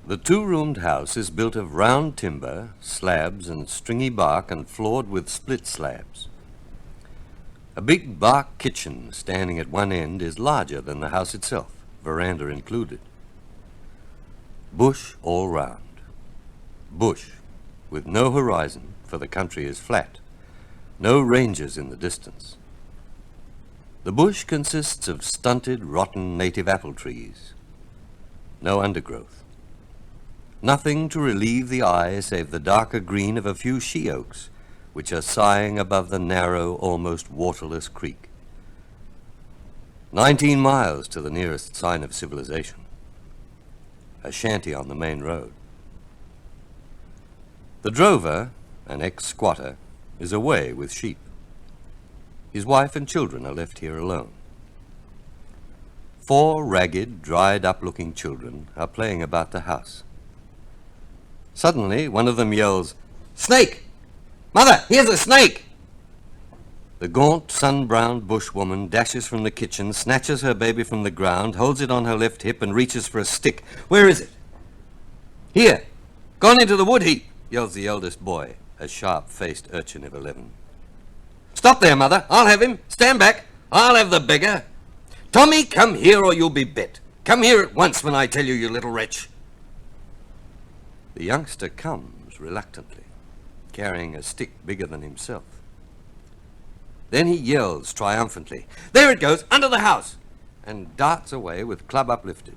The two-roomed house is built of round timber, slabs and stringy bark, and floored with split slabs. A big bark kitchen standing at one end is larger than the house itself, veranda included. Bush all round. Bush, with no horizon, for the country is flat. No ranges in the distance. The bush consists of stunted, rotten native apple trees. No undergrowth. Nothing to relieve the eye save the darker green of a few she-oaks, which are sighing above the narrow, almost waterless creek. 19 miles to the nearest sign of civilization. A shanty on the main road. The drover, an ex-squatter, is away with sheep. His wife and children are left here alone. 4 ragged, dried-up-looking children are playing about the house. Suddenly, one of them yells, "Snake! Mother, here's a snake!" The gaunt, sun-browned bushwoman dashes from the kitchen, snatches her baby from the ground, holds it on her left hip, and reaches for a stick. "Where is it?" "Here! Gone into the wood heap!" yells the eldest boy, a sharp-faced urchin of 11. "Stop there, Mother! I'll have him! Stand back! I'll have the beggar! Tommy, come here or you'll be bit! Come here at once when I tell you, you little wretch!" The youngster comes reluctantly, carrying a stick bigger than himself. Then he yells triumphantly, "There it goes, under the house!" and darts away with club uplifted.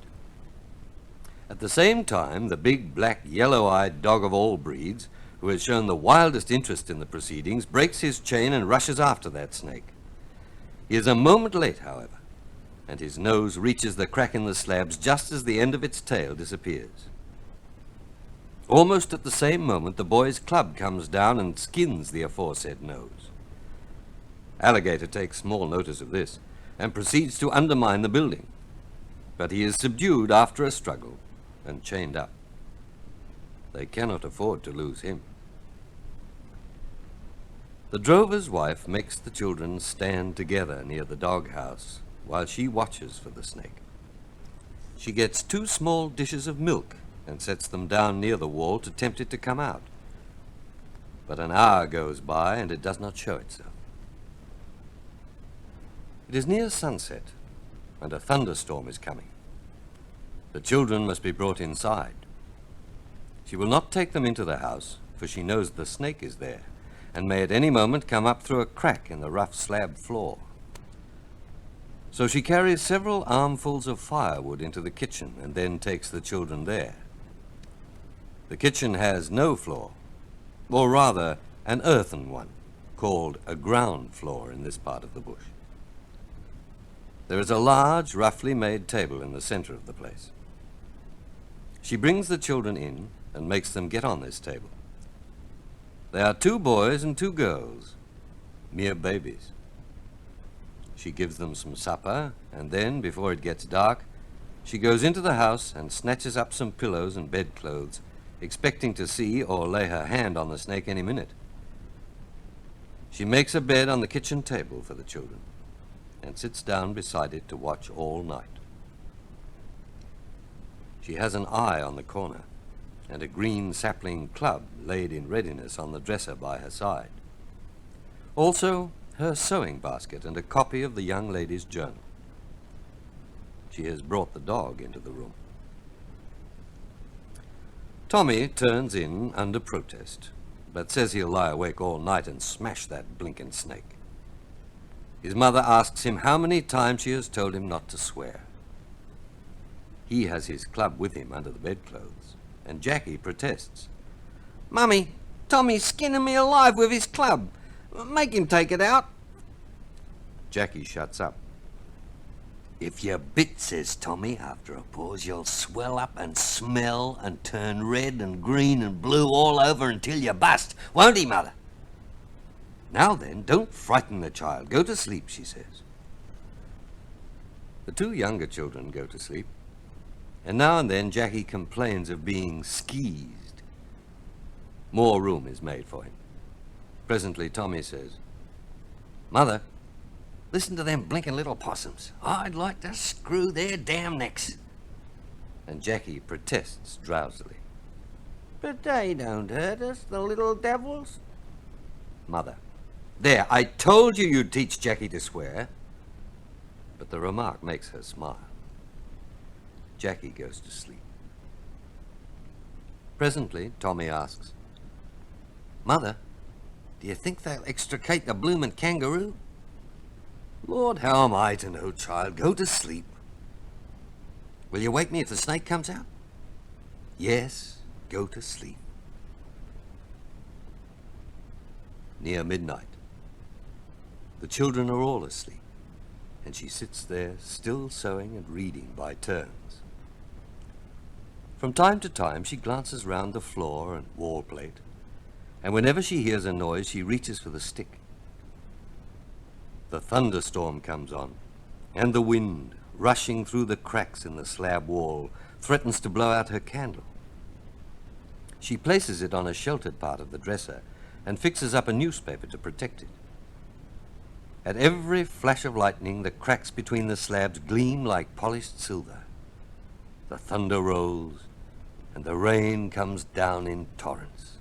At the same time, the big, black, yellow-eyed dog of all breeds, who has shown the wildest interest in the proceedings, breaks his chain and rushes after that snake. He is a moment late, however, and his nose reaches the crack in the slabs just as the end of its tail disappears. Almost at the same moment, the boy's club comes down and skins the aforesaid nose. Alligator takes small notice of this and proceeds to undermine the building, but he is subdued after a struggle and chained up. They cannot afford to lose him. The drover's wife makes the children stand together near the doghouse while she watches for the snake. She gets 2 small dishes of milk and sets them down near the wall to tempt it to come out. But an hour goes by and it does not show itself. It is near sunset, and a thunderstorm is coming. The children must be brought inside. She will not take them into the house, for she knows the snake is there, and may at any moment come up through a crack in the rough slab floor. So she carries several armfuls of firewood into the kitchen and then takes the children there. The kitchen has no floor, or rather an earthen one, called a ground floor in this part of the bush. There is a large, roughly made table in the center of the place. She brings the children in and makes them get on this table. They are 2 boys and 2 girls, mere babies. She gives them some supper, and then, before it gets dark, she goes into the house and snatches up some pillows and bedclothes, expecting to see or lay her hand on the snake any minute. She makes a bed on the kitchen table for the children and sits down beside it to watch all night. She has an eye on the corner and a green sapling club laid in readiness on the dresser by her side. Also, her sewing basket and a copy of the young lady's journal. She has brought the dog into the room. Tommy turns in under protest, but says he'll lie awake all night and smash that blinking snake. His mother asks him how many times she has told him not to swear. He has his club with him under the bedclothes, and Jackie protests. "Mummy, Tommy's skinning me alive with his club. Make him take it out." Jackie shuts up. "If you're bit," says Tommy after a pause, "you'll swell up and smell and turn red and green and blue all over until you bust. Won't he, Mother?" "Now then, don't frighten the child. Go to sleep," she says. The 2 younger children go to sleep, and now and then Jackie complains of being skeezed. More room is made for him. Presently Tommy says, "Mother, listen to them blinking little possums. I'd like to screw their damn necks." and Jackie protests drowsily. But they don't hurt us, the little devils. Mother. There, I told you you'd teach Jackie to swear. But the remark makes her smile. Jackie goes to sleep. Presently, Tommy asks, Mother, do you think they'll extricate the bloomin' kangaroo? Lord, how am I to know, child? Go to sleep. Will you wake me if the snake comes out? Yes, go to sleep. Near midnight. The children are all asleep, and she sits there still sewing and reading by turns. From time to time she glances round the floor and wall plate, and whenever she hears a noise she reaches for the stick. The thunderstorm comes on, and the wind, rushing through the cracks in the slab wall, threatens to blow out her candle. She places it on a sheltered part of the dresser and fixes up a newspaper to protect it. At every flash of lightning, the cracks between the slabs gleam like polished silver. The thunder rolls, and the rain comes down in torrents.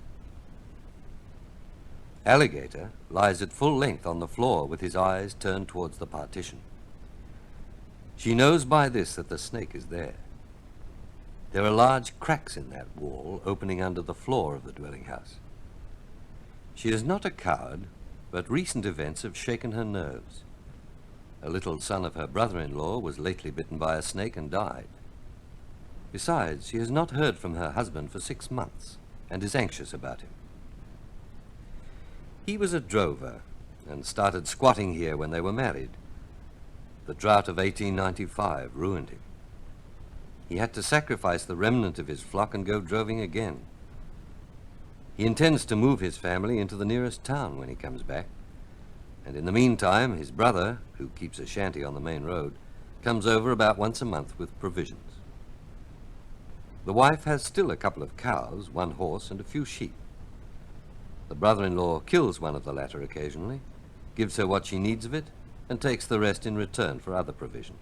Alligator lies at full length on the floor with his eyes turned towards the partition. She knows by this that the snake is there. There are large cracks in that wall opening under the floor of the dwelling house. She is not a coward, but recent events have shaken her nerves. A little son of her brother-in-law was lately bitten by a snake and died. Besides, she has not heard from her husband for 6 months and is anxious about him. He was a drover and started squatting here when they were married. The drought of 1895 ruined him. He had to sacrifice the remnant of his flock and go droving again. He intends to move his family into the nearest town when he comes back, and in the meantime his brother, who keeps a shanty on the main road, comes over about once a month with provisions. The wife has still a couple of cows, 1 horse, and a few sheep. The brother-in-law kills one of the latter occasionally, gives her what she needs of it, and takes the rest in return for other provisions.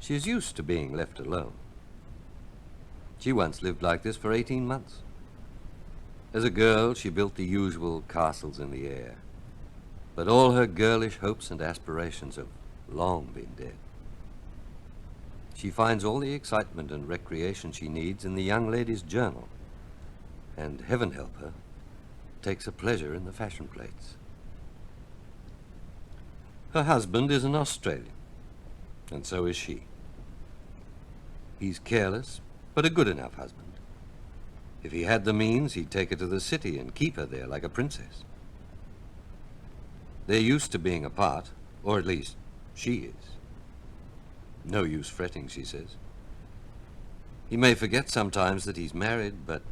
She is used to being left alone. She once lived like this for 18 months. As a girl, she built the usual castles in the air, but all her girlish hopes and aspirations have long been dead. She finds all the excitement and recreation she needs in the young lady's journal, and, heaven help her, takes a pleasure in the fashion plates. Her husband is an Australian, and so is she. He's careless, but a good enough husband. If he had the means, he'd take her to the city and keep her there like a princess. They're used to being apart, or at least she is. No use fretting, she says. He may forget sometimes that he's married, but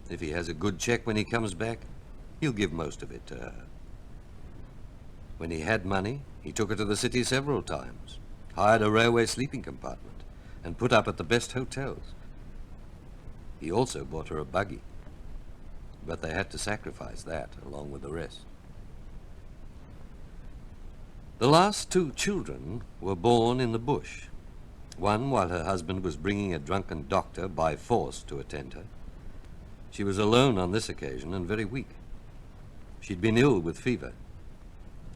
if he has a good check when he comes back, he'll give most of it to her. When he had money, he took her to the city several times, hired a railway sleeping compartment, and put up at the best hotels. He also bought her a buggy, but they had to sacrifice that along with the rest. The last 2 children were born in the bush, one while her husband was bringing a drunken doctor by force to attend her. She was alone on this occasion and very weak. She'd been ill with fever.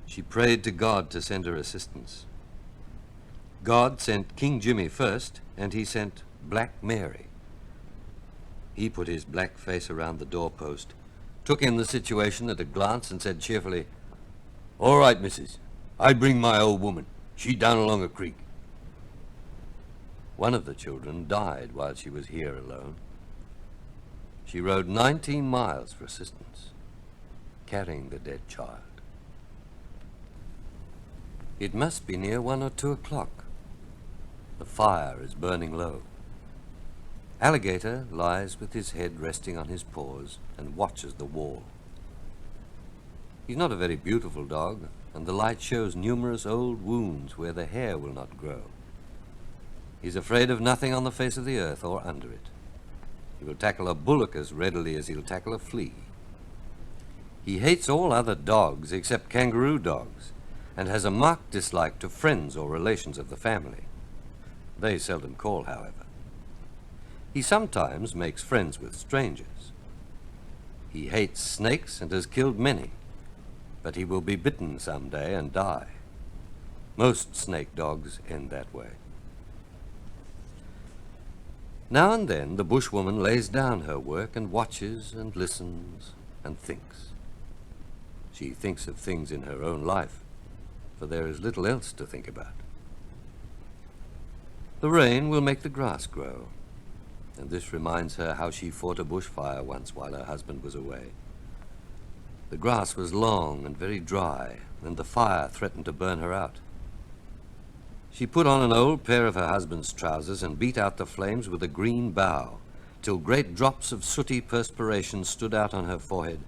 She prayed to God to send her assistance. God sent King Jimmy first, and he sent Black Mary. He put his black face around the doorpost, took in the situation at a glance, and said cheerfully, "All right, missus. I'd bring my old woman. She down along a creek." One of the children died while she was here alone. She rode 19 miles for assistance, carrying the dead child. It must be near 1 or 2 o'clock. The fire is burning low. Alligator lies with his head resting on his paws and watches the wall. He's not a very beautiful dog, and the light shows numerous old wounds where the hair will not grow. He's afraid of nothing on the face of the earth or under it. He will tackle a bullock as readily as he'll tackle a flea. He hates all other dogs except kangaroo dogs, and has a marked dislike to friends or relations of the family. They seldom call, however. He sometimes makes friends with strangers. He hates snakes and has killed many, but he will be bitten some day and die. Most snake dogs end that way. Now and then the bushwoman lays down her work and watches and listens and thinks. She thinks of things in her own life, for there is little else to think about. The rain will make the grass grow, and this reminds her how she fought a bushfire once while her husband was away. The grass was long and very dry, and the fire threatened to burn her out. She put on an old pair of her husband's trousers and beat out the flames with a green bough, till great drops of sooty perspiration stood out on her forehead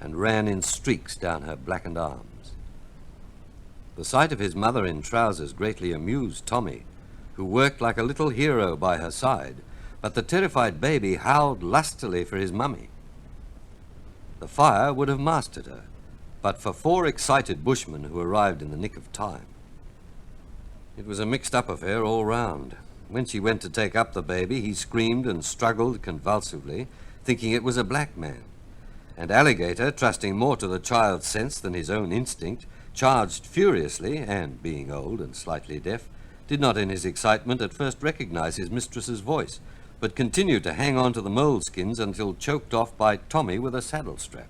and ran in streaks down her blackened arms. The sight of his mother in trousers greatly amused Tommy, who worked like a little hero by her side, but the terrified baby howled lustily for his mummy. The fire would have mastered her, but for 4 excited bushmen who arrived in the nick of time. It was a mixed-up affair all round. When she went to take up the baby, he screamed and struggled convulsively, thinking it was a black man. And Alligator, trusting more to the child's sense than his own instinct, charged furiously, and, being old and slightly deaf, did not in his excitement at first recognize his mistress's voice, but continued to hang on to the moleskins until choked off by Tommy with a saddle strap.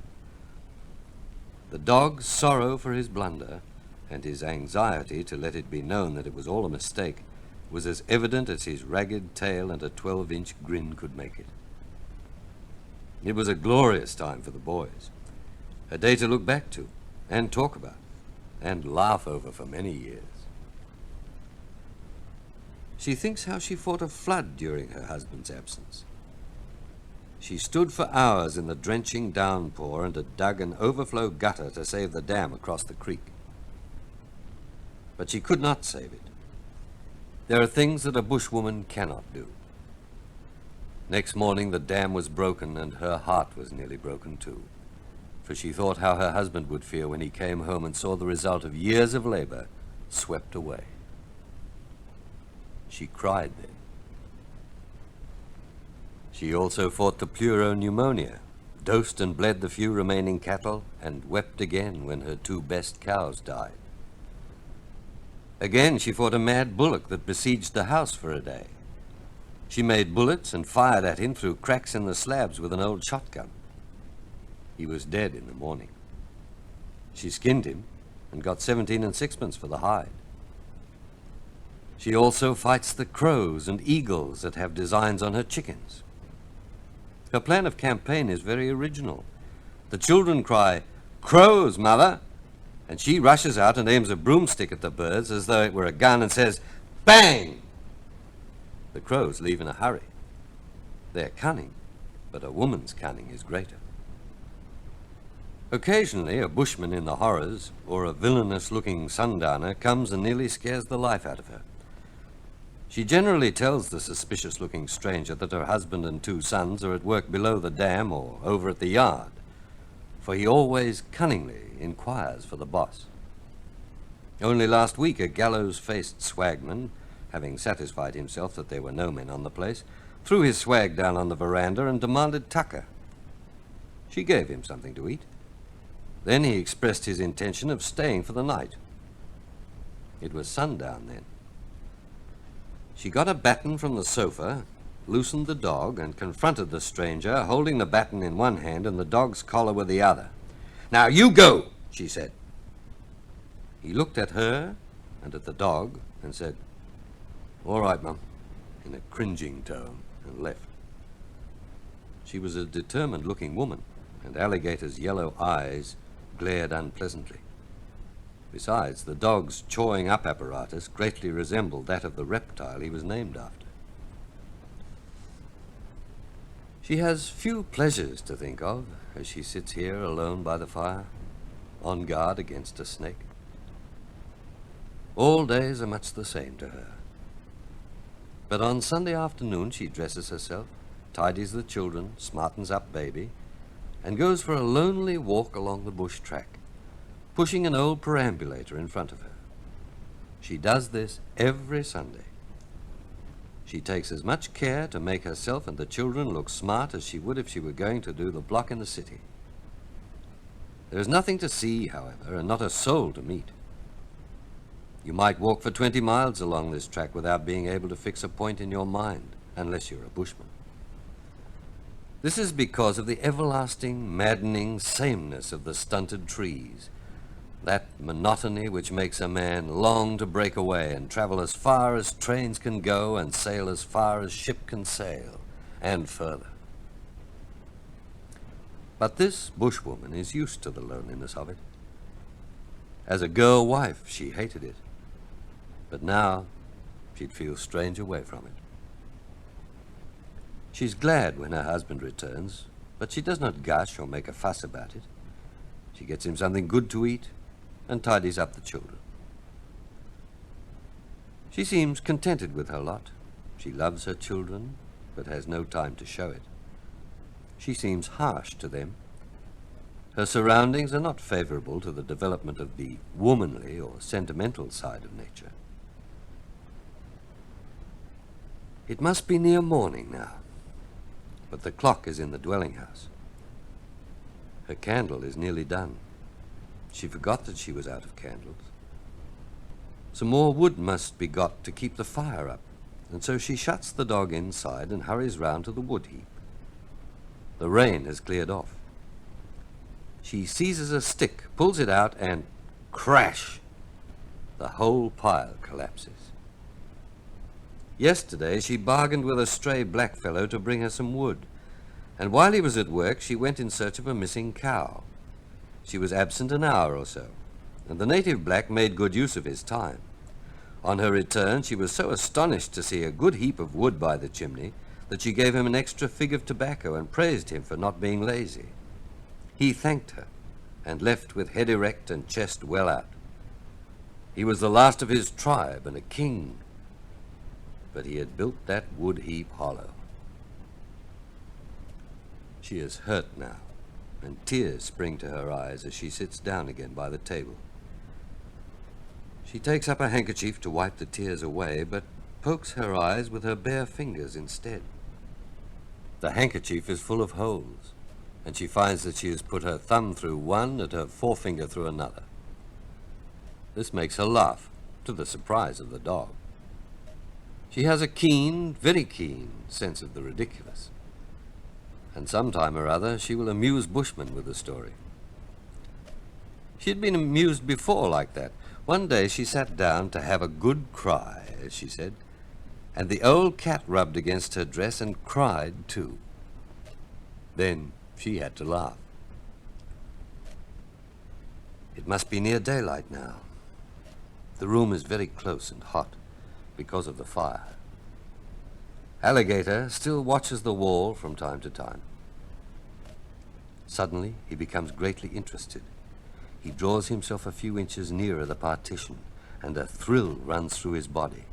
The dog's sorrow for his blunder, and his anxiety to let it be known that it was all a mistake, was as evident as his ragged tail and a 12-inch grin could make it. It was a glorious time for the boys, a day to look back to, and talk about, and laugh over for many years. She thinks how she fought a flood during her husband's absence. She stood for hours in the drenching downpour and had dug an overflow gutter to save the dam across the creek. But she could not save it. There are things that a bushwoman cannot do. Next morning the dam was broken and her heart was nearly broken too, for she thought how her husband would feel when he came home and saw the result of years of labor swept away. She cried then. She also fought the pleuropneumonia, dosed and bled the few remaining cattle, and wept again when her 2 best cows died. Again she fought a mad bullock that besieged the house for a day. She made bullets and fired at him through cracks in the slabs with an old shotgun. He was dead in the morning. She skinned him and got 17 and 6pence for the hide. She also fights the crows and eagles that have designs on her chickens. Her plan of campaign is very original. The children cry, "Crows, mother!" and she rushes out and aims a broomstick at the birds as though it were a gun and says, "Bang!" The crows leave in a hurry. They're cunning, but a woman's cunning is greater. Occasionally a bushman in the horrors, or a villainous-looking sundowner, comes and nearly scares the life out of her. She generally tells the suspicious-looking stranger that her husband and 2 sons are at work below the dam or over at the yard, for he always cunningly inquires for the boss. Only last week a gallows-faced swagman, having satisfied himself that there were no men on the place, threw his swag down on the veranda and demanded tucker. She gave him something to eat. Then he expressed his intention of staying for the night. It was sundown then. She got a baton from the sofa, loosened the dog, and confronted the stranger, holding the baton in one hand and the dog's collar with the other. "Now you go," she said. He looked at her and at the dog and said, "All right, Mum," in a cringing tone, and left. She was a determined-looking woman, and Alligator's yellow eyes glared unpleasantly. Besides, the dog's chawing up apparatus greatly resembled that of the reptile he was named after. She has few pleasures to think of as she sits here alone by the fire, on guard against a snake. All days are much the same to her. But on Sunday afternoon she dresses herself, tidies the children, smartens up baby, and goes for a lonely walk along the bush track, pushing an old perambulator in front of her. She does this every Sunday. She takes as much care to make herself and the children look smart as she would if she were going to do the block in the city. There is nothing to see, however, and not a soul to meet. You might walk for 20 miles along this track without being able to fix a point in your mind, unless you're a bushman. This is because of the everlasting, maddening sameness of the stunted trees, that monotony which makes a man long to break away and travel as far as trains can go and sail as far as ship can sail, and further. But this bushwoman is used to the loneliness of it. As a girl wife, she hated it, but now she'd feel strange away from it. She's glad when her husband returns, but she does not gush or make a fuss about it. She gets him something good to eat and tidies up the children. She seems contented with her lot. She loves her children, but has no time to show it. She seems harsh to them. Her surroundings are not favorable to the development of the womanly or sentimental side of nature. It must be near morning now, but the clock is in the dwelling house. Her candle is nearly done. She forgot that she was out of candles. Some more wood must be got to keep the fire up, and so she shuts the dog inside and hurries round to the wood heap. The rain has cleared off. She seizes a stick, pulls it out, and crash! The whole pile collapses. Yesterday she bargained with a stray blackfellow to bring her some wood, and while he was at work she went in search of a missing cow. She was absent an hour or so, and the native black made good use of his time. On her return she was so astonished to see a good heap of wood by the chimney that she gave him an extra fig of tobacco and praised him for not being lazy. He thanked her and left with head erect and chest well out. He was the last of his tribe and a king, but he had built that wood heap hollow. She is hurt now, and tears spring to her eyes as she sits down again by the table. She takes up a handkerchief to wipe the tears away, but pokes her eyes with her bare fingers instead. The handkerchief is full of holes, and she finds that she has put her thumb through one and her forefinger through another. This makes her laugh, to the surprise of the dog. She has a keen, very keen sense of the ridiculous, and sometime or other she will amuse bushmen with the story. She had been amused before like that. One day she sat down to have a good cry, as she said, and the old cat rubbed against her dress and cried too. Then she had to laugh. It must be near daylight now. The room is very close and hot because of the fire. Alligator still watches the wall from time to time. Suddenly he becomes greatly interested. He draws himself a few inches nearer the partition, and a thrill runs through his body.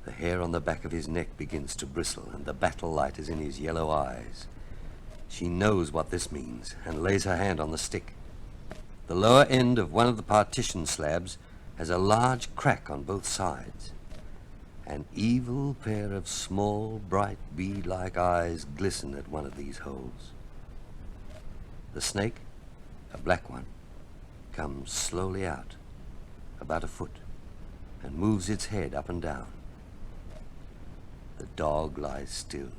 The hair on the back of his neck begins to bristle, and the battle light is in his yellow eyes. She knows what this means, and lays her hand on the stick. The lower end of one of the partition slabs has a large crack on both sides. An evil pair of small, bright, bead-like eyes glisten at one of these holes. The snake, a black one, comes slowly out, about a foot, and moves its head up and down. The dog lies still,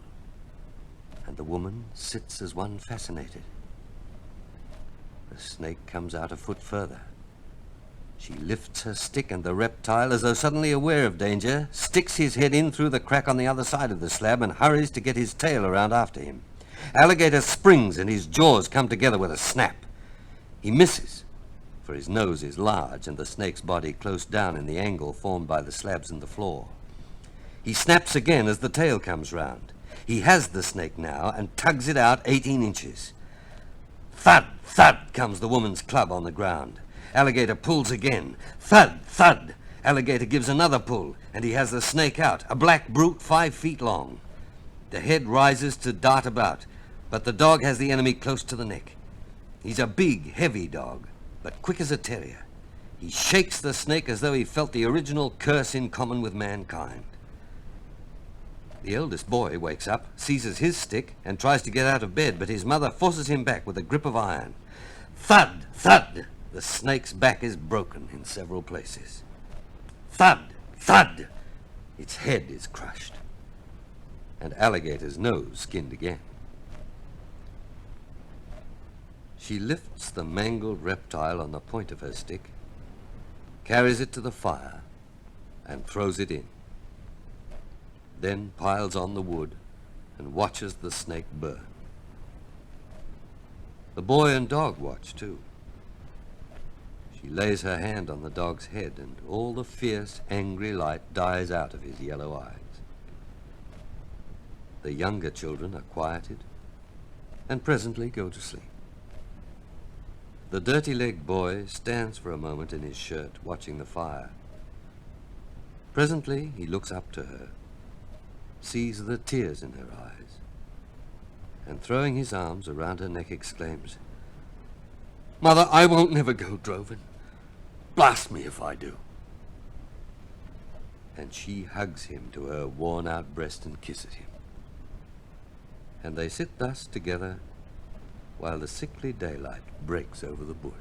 and the woman sits as one fascinated. The snake comes out a foot further. She lifts her stick, and the reptile, as though suddenly aware of danger, sticks his head in through the crack on the other side of the slab and hurries to get his tail around after him. Alligator springs, and his jaws come together with a snap. He misses, for his nose is large and the snake's body close down in the angle formed by the slabs in the floor. He snaps again as the tail comes round. He has the snake now and tugs it out 18 inches. Thud, thud comes the woman's club on the ground. Alligator pulls again. Thud, thud. Alligator gives another pull, and he has the snake out, a black brute 5 feet long. The head rises to dart about, but the dog has the enemy close to the neck. He's a big, heavy dog, but quick as a terrier. He shakes the snake as though he felt the original curse in common with mankind. The eldest boy wakes up, seizes his stick, and tries to get out of bed, but his mother forces him back with a grip of iron. Thud! Thud! The snake's back is broken in several places. Thud! Thud! Its head is crushed. And Alligator's nose skinned again. She lifts the mangled reptile on the point of her stick, carries it to the fire, and throws it in. Then piles on the wood and watches the snake burn. The boy and dog watch too. She lays her hand on the dog's head, and all the fierce, angry light dies out of his yellow eyes. The younger children are quieted and presently go to sleep. The dirty-legged boy stands for a moment in his shirt, watching the fire. Presently he looks up to her, sees the tears in her eyes, and throwing his arms around her neck exclaims, "Mother, I won't never go droving. Blast me if I do." And she hugs him to her worn-out breast and kisses him. And they sit thus together while the sickly daylight breaks over the bush.